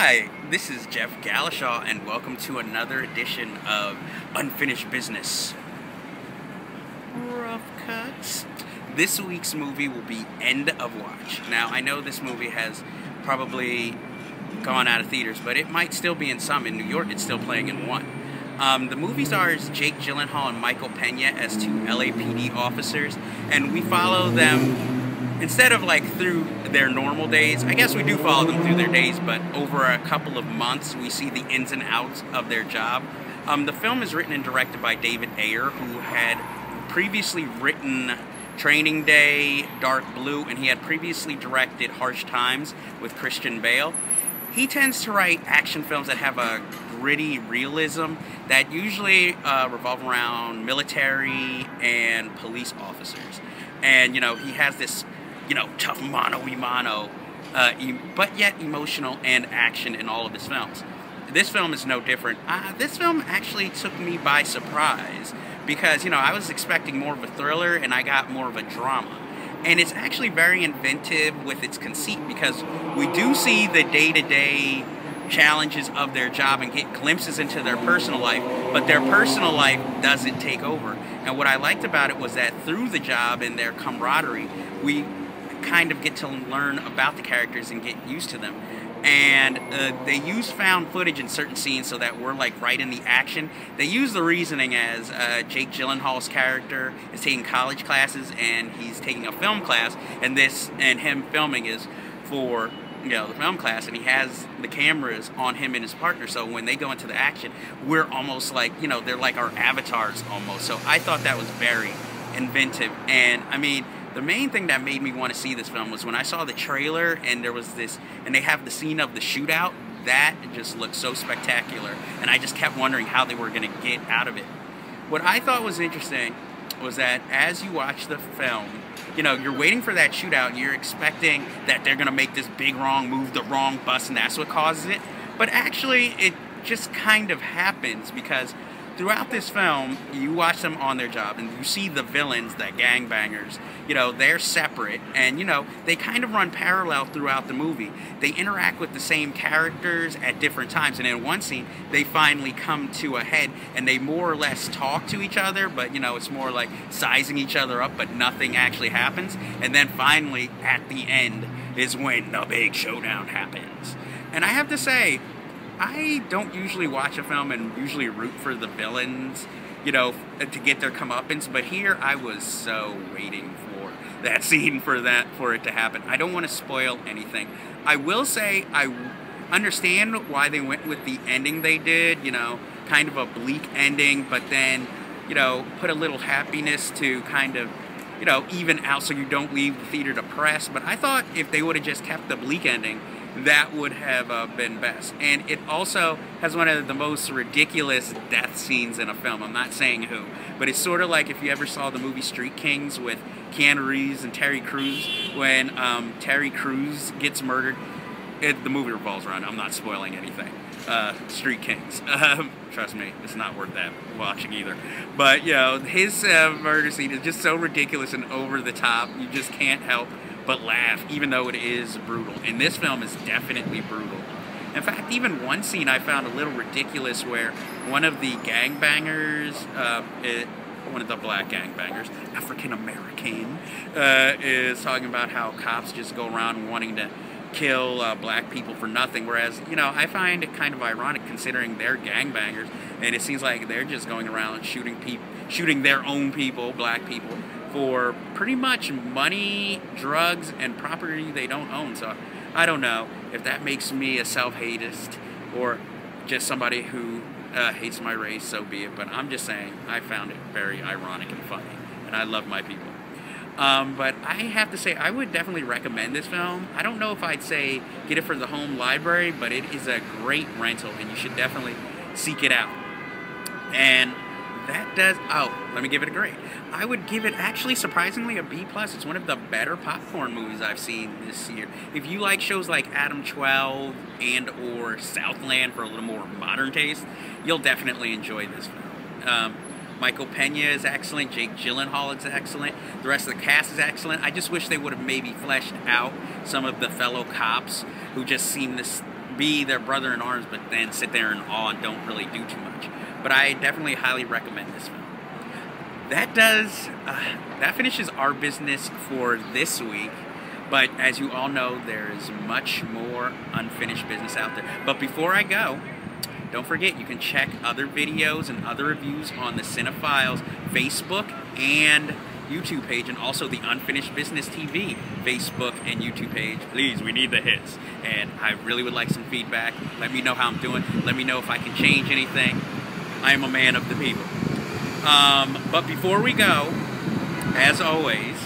Hi, this is Jeff Gallashaw, and welcome to another edition of Unfinished Business. Rough cuts. This week's movie will be End of Watch. Now, I know this movie has probably gone out of theaters, but it might still be in some. In New York, it's still playing in one. The movie stars Jake Gyllenhaal and Michael Pena as two LAPD officers, and we follow them instead of like through their normal days. I guess we do follow them through their days, but over a couple of months, we see the ins and outs of their job. The film is written and directed by David Ayer, who had previously written Training Day, Dark Blue, and he had previously directed Harsh Times with Christian Bale. He tends to write action films that have a gritty realism that usually revolve around military and police officers. And, he has this, tough mano-a-mano, but yet emotional and action in all of his films. This film is no different. This film actually took me by surprise because, I was expecting more of a thriller and I got more of a drama. And it's actually very inventive with its conceit because we do see the day-to-day challenges of their job and get glimpses into their personal life, but their personal life doesn't take over. And what I liked about it was that through the job and their camaraderie, we kind of get to learn about the characters and get used to them. And they use found footage in certain scenes so that we're like right in the action. They use the reasoning as Jake Gyllenhaal's character is taking college classes and he's taking a film class, and him filming is for the film class, and he has the cameras on him and his partner, so when they go into the action, we're almost like, they're like our avatars almost. So I thought that was very inventive. And I mean, the main thing that made me want to see this film was when I saw the trailer and there was this, and they have the scene of the shootout, that just looked so spectacular, and I just kept wondering how they were going to get out of it. What I thought was interesting was that as you watch the film, you're waiting for that shootout and you're expecting that they're going to make this big wrong move, the wrong bus, and that's what causes it. But actually, it just kind of happens because throughout this film, you watch them on their job and you see the villains, the gangbangers, they're separate and, they kind of run parallel throughout the movie. They interact with the same characters at different times, and in one scene, they finally come to a head and they more or less talk to each other, but, it's more like sizing each other up, but nothing actually happens. And then finally, at the end, is when the big showdown happens. And I have to say, I don't usually watch a film and usually root for the villains, to get their comeuppance, but here I was so waiting for that scene for it to happen. I don't want to spoil anything. I will say I understand why they went with the ending they did, kind of a bleak ending, but then, put a little happiness to kind of, even out so you don't leave the theater depressed. But I thought if they would have just kept the bleak ending, that would have been best. And it also has one of the most ridiculous death scenes in a film. I'm not saying who, but it's sort of like if you ever saw the movie Street Kings with Keanu Reeves and Terry Crews. When Terry Crews gets murdered, the movie revolves around, I'm not spoiling anything, Street Kings. Trust me, it's not worth that watching either. But, his murder scene is just so ridiculous and over the top, you just can't help but laugh, even though it is brutal. And this film is definitely brutal. In fact, even one scene I found a little ridiculous where one of the gangbangers, one of the black gangbangers, African American, is talking about how cops just go around wanting to kill black people for nothing, whereas, I find it kind of ironic considering they're gangbangers, and it seems like they're just going around shooting their own people, black people, for pretty much money, drugs, and property they don't own. So I don't know if that makes me a self-hatist or just somebody who hates my race, so be it. But I'm just saying I found it very ironic and funny, and I love my people. But I have to say I would definitely recommend this film. I don't know if I'd say get it for the home library, but it is a great rental, and you should definitely seek it out. And that does, let me give it a grade. I would give it actually surprisingly a B+. It's one of the better popcorn movies I've seen this year. If you like shows like Adam 12 and or Southland for a little more modern taste, you'll definitely enjoy this film. Michael Pena is excellent. Jake Gyllenhaal is excellent. The rest of the cast is excellent. I just wish they would have maybe fleshed out some of the fellow cops who just seem to be their brother in arms, but then sit there in awe and don't really do too much. But I definitely highly recommend this film. That finishes our business for this week. But as you all know, there is much more unfinished business out there. But before I go, don't forget, you can check other videos and other reviews on the Cinephiles Facebook and YouTube page, and also the Unfinished Business TV Facebook and YouTube page. Please, we need the hits. And I really would like some feedback. Let me know how I'm doing. Let me know if I can change anything. I am a man of the people. But before we go, as always,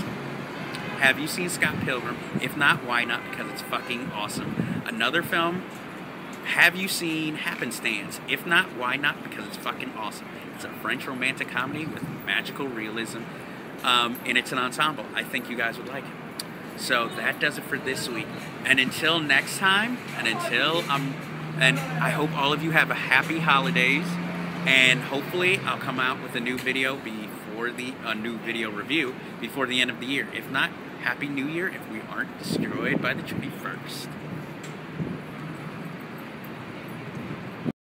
have you seen Scott Pilgrim? If not, why not? Because it's fucking awesome. Another film, have you seen Happenstance? If not, why not? Because it's fucking awesome. It's a French romantic comedy with magical realism, and it's an ensemble. I think you guys would like it. So that does it for this week. And until next time, and I hope all of you have a happy holidays. And hopefully I'll come out with a new video review before the end of the year. If not, Happy New Year if we aren't destroyed by the 21st.